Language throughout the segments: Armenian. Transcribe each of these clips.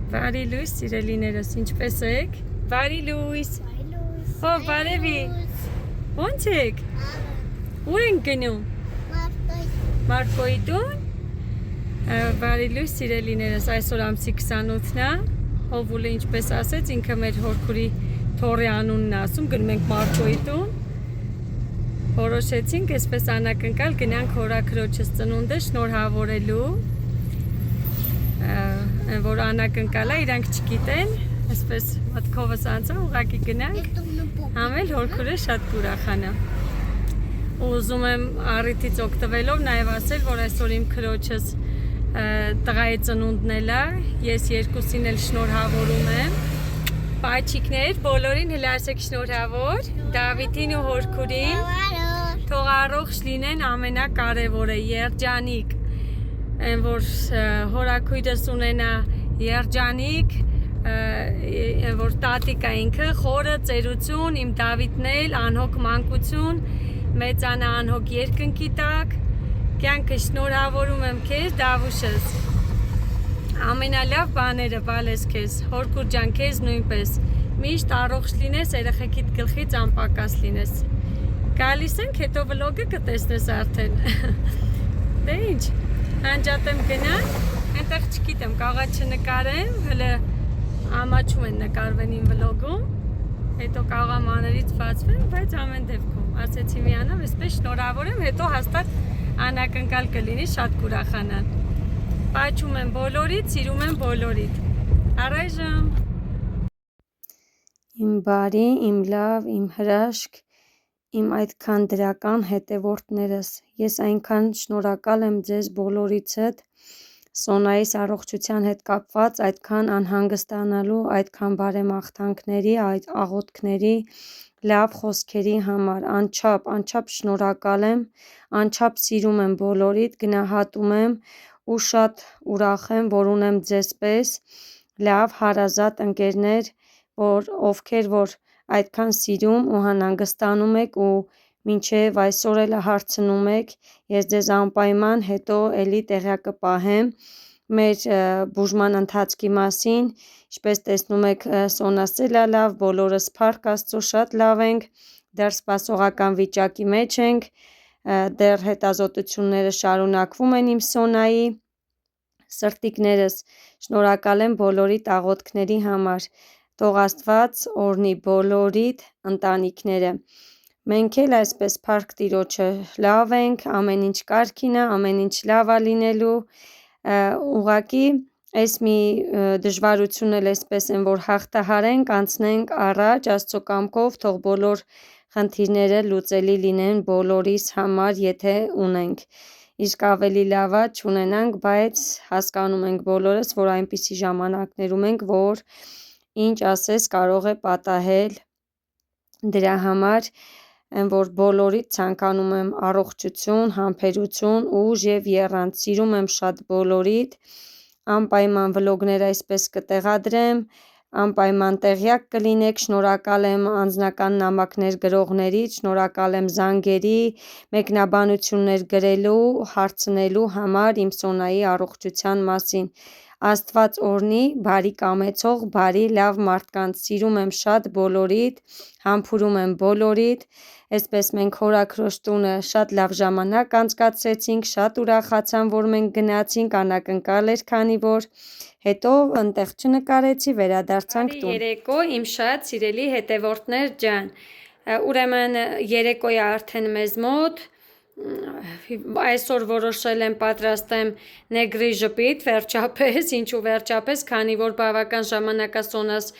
Բարի լույս, սիրելիներս, ինչպես եք? Բարի լույս։ Հո, բարևի։ Ո՞նց եք։ Ուր ենք գնում։ Մարկոյի տուն։ Բարի լույս, սիրելիներս, այսօր ամսի 28-ն է։ Հովուլը ինչպես ասեց, ինքը մեր հորքուրի թորի անունն է ասում, գնում ենք Մարկոյի տուն։ Որոշեցինք այսպես անակնկալ գնանք հորաքրոջս ծնունդը շնորհավորելու։ Որ անակնկալ է, իրանք չգիտեն, այսպես մտքովս անցա, ուղղակի գնանք, համել հորքուրը շատ կուրախանա։ Ուզում եմ առիթից օգտվելով նաև ասել, որ այսօր իմ քրոջս տղայի ծնունդն է, ես երկուսին էլ շնորհավորում եմ։ Պաչիկներ, բոլորին հլարսեք շնորհավոր, Դավիթին ու հորքուրին, թող առողջ լինեն ամենակարևորը, երջանիկ, որ հորաքույրս ունենա երջանիկ, որ տատիկա ինքը խորը ծերություն, իմ Դավիթն էլ անհոգ մանկություն, մեծանա անհոգ երկնքի տակ, կյանքը շնորհավորում եմ քեզ Դավուշս, ամենալավ բաները բալես քեզ, հորքուր ջան քեզ նույնպես, միշտ առողջ լինես, երեխեքիդ գլխից անպակաս լինես, գալիս ենք, հետո վլոգը կտեսնես արդեն, դե ինչ, անջատեմ գնանք, այնտեղ չգիտեմ, կաղա չնկարեմ, հլը ամաչում են նկարվեն իմ վլոգում, հետո կաղա մաներից բացվեն, բայց ամեն դեպքում, ասեցի միանամ, այսպես շնորհավոր եմ, հետո հաստատ անակնկալ կլինի, շատ կուրախանան, պաչում եմ բոլորիդ, սիրում եմ բոլորիդ, առայժմ։ Իմ բարի, իմ լավ, իմ հրաշք, իմ այդքան դրական հետևորդներս, ես այնքան շնորհակալ եմ ձեզ բոլորիցդ, Սոնայիս առողջության հետ կապված այդքան անհանգստանալու, այդքան բարեմաղթանքների, այդ աղոթքների, լավ խոսքերի համար, անչափ շնորհակալ եմ, անչափ սիրում եմ բոլորիդ, գնահատում եմ ու շատ ուրախ եմ, որ ունեմ ձեզպես լավ հարազատ ընկերներ, ովքեր որ այդքան սիրում ու անհանգստանում եք ու մինչև այսօր էլ հարցնում եք, ես ձեզ անպայման հետո էլի տեղյակ կպահեմ մեր բուժման ընթացքի մասին, ինչպես տեսնում եք Սոնասելա լավ, բոլորս փառք Աստծո շատ լավ ենք, դեռ սպասողական վիճակի մեջ ենք, դեռ հետազոտությունները շարունակվում են իմ Սոնայի, սրտիկներս շնորհակալ եմ բոլորիդ աղոթքների համար, թող Աստված օրհնի բոլորիդ ընտանիքները, մենք էլ այսպես փառք Տիրոջը լավ ենք, ամեն ինչ կարգին է, ամեն ինչ լավ է լինելու, ուղղակի այս մի դժվարություն էլ այսպես են, որ հաղթահարենք, անցնենք առաջ, Աստծո կամքով, թող բոլոր խնդիրները լուծելի լինեն բոլորիս համար, եթե ունենք, իսկ ավելի լավա չունենանք, բայց հասկանում ենք բոլորս, որ այնպիսի ժամանակներում ենք, որ ինչ ասես կարող է պատահել, դրա համար որ բոլորիդ ցանկանում եմ առողջություն, համբերություն, ուժ և եռանդ, սիրում եմ շատ բոլորիդ, անպայման վլոգներ այսպես կտեղադրեմ, անպայման տեղյակ կլինեք, շնորհակալ եմ անձնական նամակներ գրողներից, շնորհակալ եմ զանգերի, մեկնաբանություններ գրելու, հարցնելու համար իմ Սոնայի առողջության մասին, Աստված օրհնի, բարի կամեցող, բարի լավ մարդկանց, սիրում եմ շատ բոլորիդ, համբուրում եմ բոլորիդ, այսպես մենք հորաքրոջ տունը շատ լավ ժամանակ անցկացրեցինք, շատ ուրախացան, որ մենք գնացինք, անակնկալ էր, քանի որ հետո ընտեղ չնկարեցի, վերադարձանք տուն։ Երեկո իմ շատ սիրելի հետևորդներ ջան, ուրեմն երեկոյը արդեն մեզ մոտ, այսօր որոշել եմ պատրաստեմ նեգրի ժպիտ, վերջապես, ինչու վերջապես, քանի որ բավական ժամանակա Սոնաս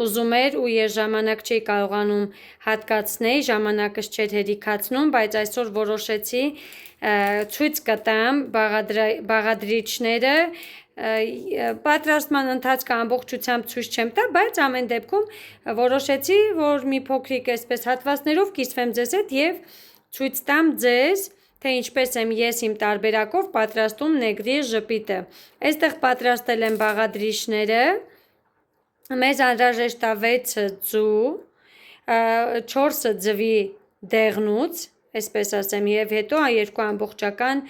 ուզում էր ու ես ժամանակ չէի կարողանում հատկացնել, ժամանակս չէր հերիքացնում, բայց այսօր որոշեցի ցույց կտամ բաղադրիչները, պատրաստման ընթացքը ամբողջությամբ ցույց չեմ տա, բայց ամեն դեպքում որոշեցի, որ մի փոքրիկ այսպես հատվածներով կիսվեմ ձեզ հետ և ցույց տամ ձեզ, թե ինչպես եմ ես իմ տարբերակով պատրաստում նեգրի ժպիտը, այստեղ պատրաստել եմ բաղադրիչները, մեզ անհրաժեշտ է 6 ձու, 4 ձվի դեղնուց, այսպես ասեմ, եւ հետո 2 ամբողջական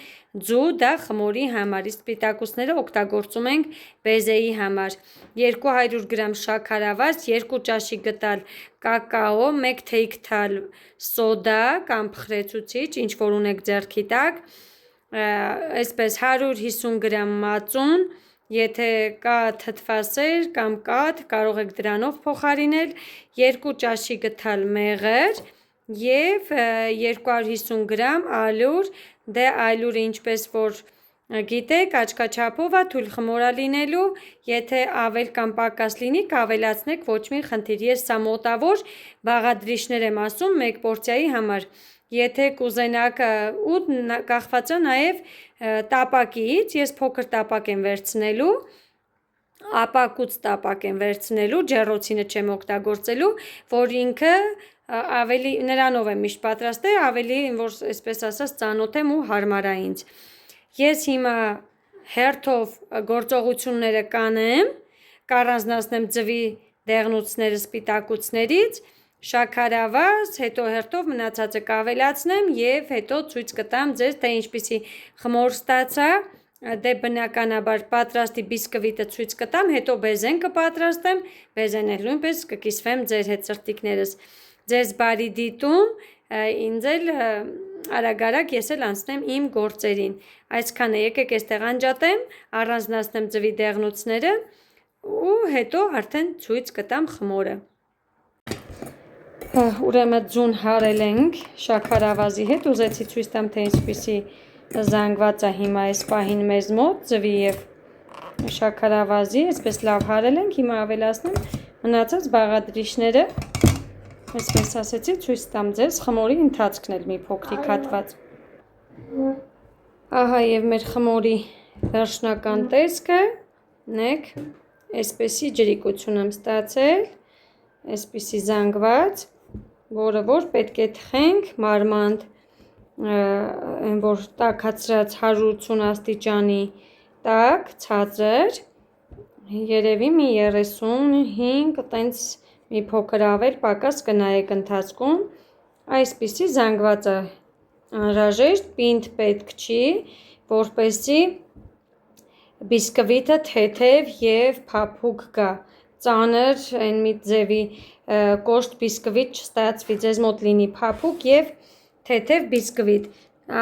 ձու դա խմորի համար, իսկ սպիտակուցները օգտագործում ենք բեզեի համար։ 200 գրամ շաքարավազ, 2 ճաշի գտալ կակաո, 1 թեյք թալ սոդա կամ փխրեցուցիչ, ինչ որ ունեք ձեռքի տակ, այսպես 150 գրամ մածուն, եթե կա թթվասեր կամ կաթ, կարող եք դրանով փոխարինել, 2 ճաշի գտալ մեղր եւ 250 գրամ ալյուր, դե ալյուրը ինչպես որ գիտեք, աչքաչափով է, թույլ խմորա լինելու, եթե ավել կամ պակաս լինի, կավելացնեք, ոչ մի խնդիր, ես սա մոտավոր բաղադրիչներ եմ ասում 1 պորցիայի համար, եթե կուզենաք ու կախված է նաև տապակից, ես փոքր տապակ եմ վերցնելու, ապակուց տապակ եմ վերցնելու, ջեռոցինը չեմ օգտագործելու, որ ինքը ավելի նրանով եմ միշտ պատրաստել, ավելի որ այսպես ասած ծանոթ եմ ու հարմար է ինձ։ Ես հիմա հերթով գործողությունները կանեմ, կառանձնացնեմ ձվի դեղնուցները սպիտակուցներից, շաքարավազ, հետո հերթով մնացածը կավելացնեմ եւ հետո ցույց կտամ ձեզ, թե ինչպիսի խմոր ստացա, դե բնականաբար պատրաստի բիսկվիտը ցույց կտամ, հետո բեզեն կպատրաստեմ, բեզեն էլ նույնպես կկիսվեմ ձեր հետ սրտիկներս։ Ձեզ բարի դիտում, ինձ էլ արագ ես էլ անցնեմ իմ գործերին։ Այսքանը եկեք այստեղ անջատեմ, առանձնացնեմ ձվի դեղնուցները ու հետո արդեն ցույց կտամ խմորը։ Ուրեմն ձուն հարել ենք շաքարավազի հետ, ուզեցի ցույց տամ, թե ինչպիսի զանգված է հիմա այս պահին մեզ մոտ ձվի եւ շաքարավազի, այսպես լավ հարել ենք, հիմա ավելացնեմ մնացած բաղադրիչները, այսպես ասեցի, ցույց տամ ձեզ խմորի ընթացքն էլ մի փոքրիկ հատված։ Ահա եւ մեր խմորի վերջնական տեսքը, նեք, այսպեսի ջրիկություն եմ ստացել, այսպիսի զանգված, որը որ պետք է թխենք մարմանդ, այն որ տաքացրած 180 աստիճանի տակ, ցածր, երևի մի 35, տենց մի փոքր ավել պակաս կնայեք ընթացքում, այսպիսի զանգվածը անհրաժեշտ, պինդ պետք չի, որպեսզի բիսկվիտը թեթև եւ փափուկ գա, ծանր այն մի ձևի կոշտ բիսկվիտ չստացվի, ձեզ մոտ լինի փափուկ եւ թեթև բիսկվիտ,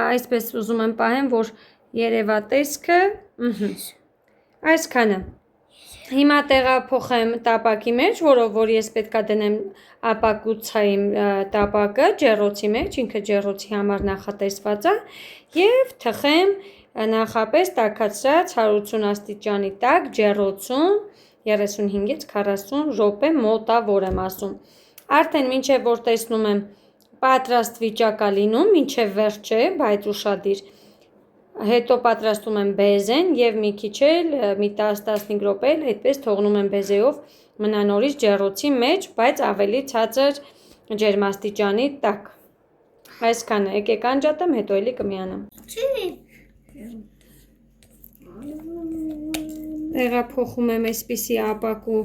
այսպես ուզում եմ պահեմ, որ երևա տեսքը, այսքանը, հիմա տեղափոխեմ տապակի մեջ, որով որ ես պետք է դնեմ ապակուցային տապակը ջեռոցի մեջ, ինքը ջեռոցի համար նախատեսված է եւ թխեմ նախապես տաքացրած 180 աստիճանի տակ ջեռոցում 35-ից 40 րոպե մոտավոր եմ ասում, արդեն մինչև որ տեսնում եմ պատրաստ վիճակա լինում, մինչև վերջ չէ, բայց ուշադիր, հետո պատրաստում եմ բեզեն եւ մի քիչ էլ մի 10-15 րոպե էլ այդպես թողնում եմ բեզեով մնա նորից ջեռոցի մեջ, բայց ավելի ցածր ջերմաստիճանի տակ։ Այսքանը, եկեք անջատեմ, հետո էլի կմիանամ։ Տեղափոխում եմ այսպիսի ապակու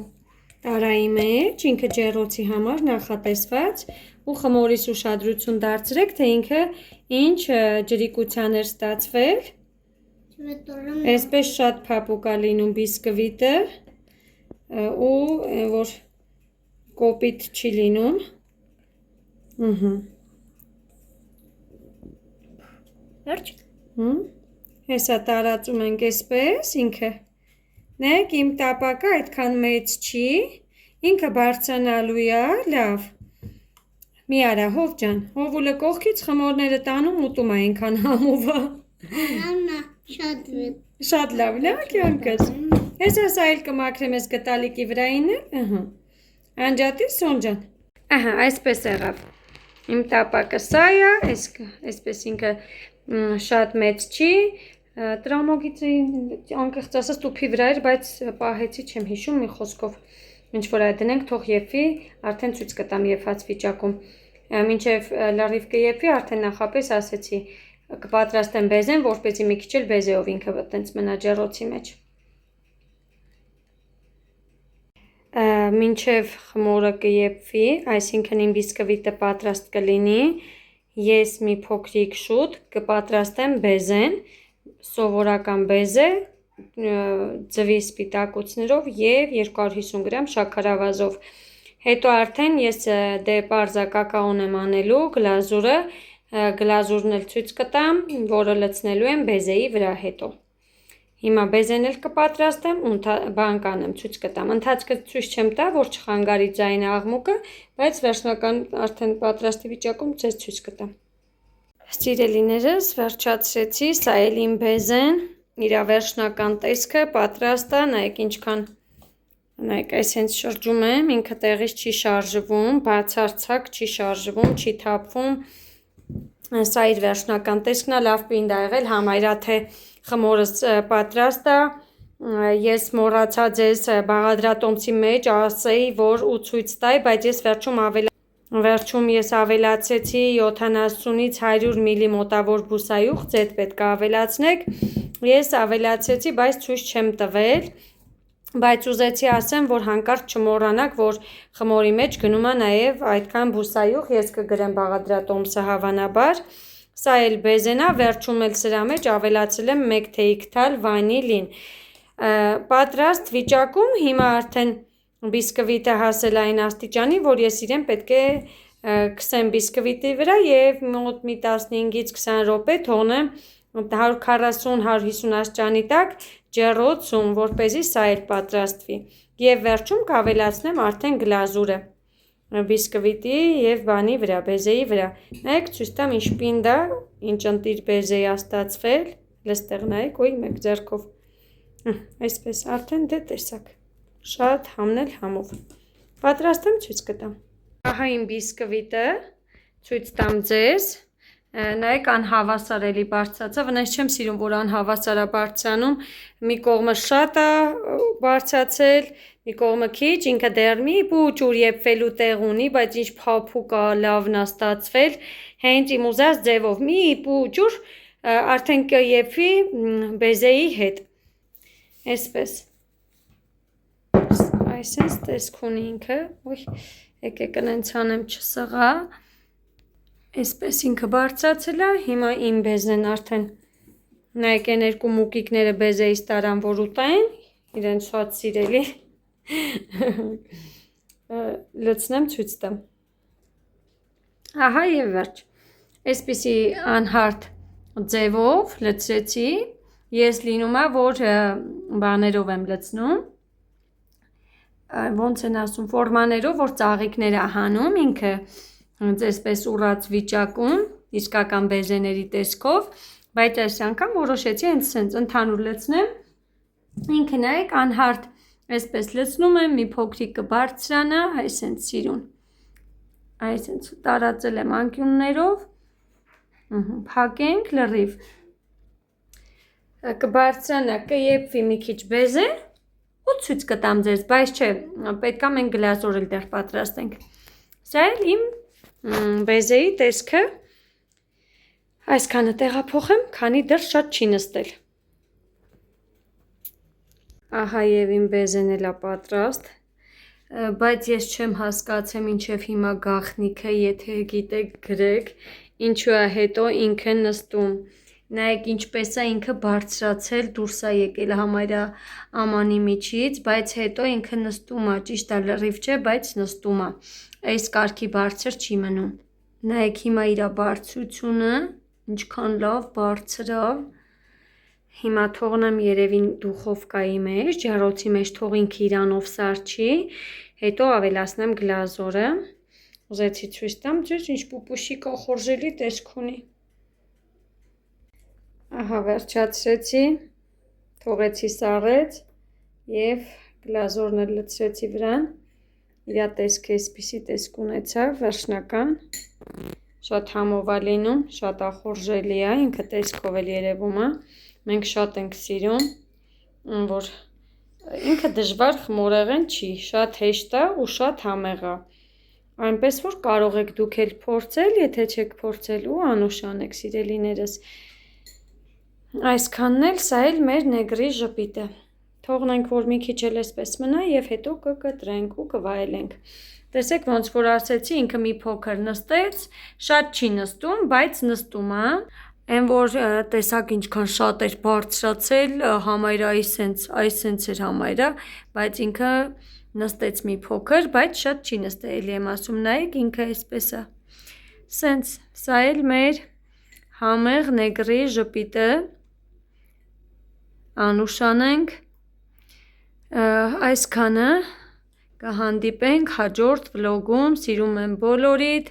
տարայի մեջ, ինքը ջեռոցի համար նախատեսված ու խմորից ուշադրություն դարձրեք, թե ինքը ինչ ջրիկության էր ստացվել, այսպես շատ փափուկ է լինում բիսկվիտը ու որ կոպիտ չի լինում, վերջ, հեսա տարածում ենք այսպես, ինքը, նեք իմ տապակը այդքան մեծ չի, ինքը բարձրանալու է, լավ, մի արա, հով ջան, հովուլը կողքից խմորները տանում ուտում է այնքան համովա։ Շատ լավ, լավ կյանքս։ Ես ասա այլ կմաքրեմ ես գտալիկի վրային էլ, անջատի Սոն ջան։ Ահա, այսպես եղավ։ Իմ տապակը սա է, այսպես ինքը շատ մեծ չի, տրամոգիցի անկեղծ ասած տուփի վրա էր, բայց պահեցի չեմ հիշում մի խոսքով, ինչ որ այդ դնենք թող եփի, արդեն ցույց կտամ եփած վիճակում։ Մինչև լրիվ կեփի, արդեն նախապես ասեցի, կպատրաստեմ բեզեն, որպեսզի մի քիչ էլ բեզեով ինքը այտենց մնա ջեռոցի մեջ։ Մինչև խմորը կեփի, այսինքն իմ բիսկվիտը պատրաստ կլինի, ես մի փոքրիկ շուտ կպատրաստեմ բեզեն, սովորական բեզե, ձվի սպիտակուցներով և 250 գրամ շաքարավազով։ Հետո արդեն ես դե պարզա կակաոն եմ անելու, գլազուրն էլ ցույց կտամ, որը լցնելու եմ բեզեի վրա հետո։ Հիմա բեզեն էլ կպատրաստեմ ու բան կանեմ, ցույց կտամ։ Ընթացքը ցույց չեմ տա, որ չխանգարի ձայնը աղմուկը, բայց վերջնական արդեն պատրաստի վիճակում ձեզ ցույց կտամ։ Սիրելիներս, վերջացրեցի, սա էլ իմ բեզեն, իր վերջնական տեսքը պատրաստ է, նայեք ինչքան, նայեք, այս հենց շրջում եմ, ինքը տեղից չի շարժվում, բացարձակ չի շարժվում, չի թափվում, սա իր վերջնական տեսքն է, լավ պինդ ա եղել, համարյա թե խմորս պատրաստ է, ես մոռացա ձեզ բաղադրատոմսի մեջ ասեի, որ ու ցույց տայի, բայց ես վերջում ես ավելացեցի 70-ից 100 մլի մոտավոր բուսայուղ, ձետ պետք է ավելացնեք, ես ավելացեցի, բայց ցույց չեմ տվել, բայց ուզեցի ասեմ, որ հանկարծ չմոռանաք, որ խմորի մեջ գնում է նաև այդքան բուսայուղ, ես կգրեմ բաղադրատոմսը հավանաբար, սա էլ բեզեն է, վերջում էլ սրա մեջ ավելացել եմ 1 թեյիկ թալ վանիլին։ Պատրաստ վիճակում հիմա արդեն բիսկվիտը հասել այն աստիճանի, որ ես իրեն պետք է քսեմ բիսկվիտի վրա և մոտ մի 15-ից 20 րոպե թողնեմ 140-150 աստիճանի տակ ջեռոցում, որպեսզի սա էլ պատրաստվի։ Եվ վերջում կավելացնեմ արդեն գլազուրը բիսկվիտի և բանի վրա, բեզեի վրա։ Նայեք, ցույց տամ ինչ պինդ է, ինչ ընտիր բեզեի ա ստացվել, լստեղ նայեք, ոյ մեկ ձեռքով, այսպես արդեն դե տեսակ, շատ համնել համով։ Պատրաստ եմ, ցույց կտամ։ Ահա իմ բիսկվիտը, ցույց տամ ձեզ, նայեք անհավասար էլի բարձրացավ, վնայց չեմ սիրում, որ անհավասար է բարձրանում, մի կողմը շատ է բարձրացել, մի կողմը քիչ, ինքը դեռ մի փուճուր եփվելու տեղ ունի, բայց ինչ փափուկ է, լավն է ստացվել, հենց իմ ուզած ձևով մի փուճուր արդեն կեփվի բեզեի հետ։ Այսպես։ Այսպես տեսք ունի ինքը, եկեք նենց անեմ չսղա։ Այսպես ինքը բարձրացել է, հիմա իմ բեզեն արդեն, նայեք են երկու մուկիկները բեզեից տարան, որ ուտային, իրեն շատ սիրելի, լցնեմ ցույց տամ։ Ահա և վերջ, այսպիսի անհարթ ձևով լցրեցի, ես լինում է, որ բաներով եմ լցնում, ոնց են ասում, ֆորմաներով, որ ծաղիկները հանում, ինքը այսպես ուռած վիճակում, իսկական բեզեների տեսքով, բայց այս անգամ որոշեցի հենց սենց ընդհանուր լցնեմ, ինքը նայեք անհարթ այսպես լցնում եմ, մի փոքրիկ կբարձրանա, այս հենց սիրուն, այս հենց տարածել եմ անկյուններով, փակենք լրիվ, կբարձրանա, կեփվի մի քիչ բեզեն ու ցույց կտամ ձեզ, բայց չէ, պետք է մենք գլազուր էլ դեռ պատրաստենք, սա էլ իմ բեզեի տեսքը, այսքանը տեղափոխեմ, քանի դեռ շատ չի նստել։ Ահա և իմ բեզեն էլ է պատրաստ, բայց ես չեմ հասկացել մինչև հիմա գաղտնիքը, եթե գիտեք գրեք, ինչու է հետո ինքը նստում, նայեք ինչպես է ինքը բարձրացել, դուրս է եկել համարյա ամանի միջից, բայց հետո ինքը նստում է, ճիշտ է լրիվ չէ, բայց նստում է, այս կարգի բարձր չի մնում, նայեք հիմա իր բարձրությունը, ինչքան լավ բարձր է, հիմա թողնեմ երևի դուխովկայի մեջ, ջեռոցի մեջ թող ինքը իրանով սառչի, հետո ավելացնեմ գլազորը, ուզեցի ցույց տամ ձեզ ինչ պուպուշիկ ախորժելի տեսք ունի։ Ահա վերջացրեցի, թողեցի սառեց և գլազորն էլ լցրեցի վրան, իր տեսքը այսպիսի տեսք ունեցավ, վերջնական, շատ համով է լինում, շատ ախորժելի է, ինքը տեսքով էլ երևում է, մենք շատ ենք սիրում, որ ինքը դժվար խմորեղեն չի, շատ հեշտ է ու շատ համեղ է, այնպես որ կարող եք դուք էլ փորձել, եթե չեք փորձել ու անուշան եք սիրելիներս, այսքանն էլ սա էլ մեր նեգրի ժպիտը, թողնենք որ մի քիչ էլ այսպես մնա և հետո կկտրենք ու կվայելենք, Տեսեք ոնց որ ասեցի, ինքը մի փոքր նստեց, շատ չի նստում, բայց նստում է։ Այն որ տեսակ ինչքան շատ էր բարձրացել, համայրա այս էր համայրա, բայց ինքը նստեց մի փոքր, բայց շատ չի նստել, էլի եմ ասում, նայեք ինքը այսպես է։ Սենց, սա էլ մեր համեղ նեգրի ժպիտը, անուշանենք, այսքանը կհանդիպենք հաջորդ վլոգում, սիրում եմ բոլորիդ,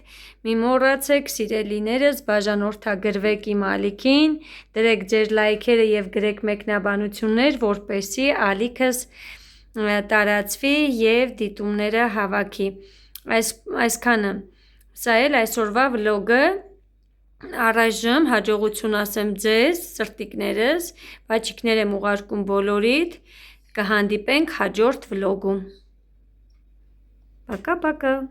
մի մոռացեք սիրելիներս, բաժանորդագրվեք իմ ալիքին, դրեք ձեր լայքերը և գրեք մեկնաբանություններ, որպեսզի ալիքս տարածվի և դիտումները հավաքի։ Այսքանը, սա էլ այսօրվա վլոգը, առայժմ հաջողություն ասեմ ձեզ, սրտիկներս, բաճիկներ եմ ուղարկում բոլորիդ, կհանդիպենք հաջորդ վլոգում։ Пока-пока.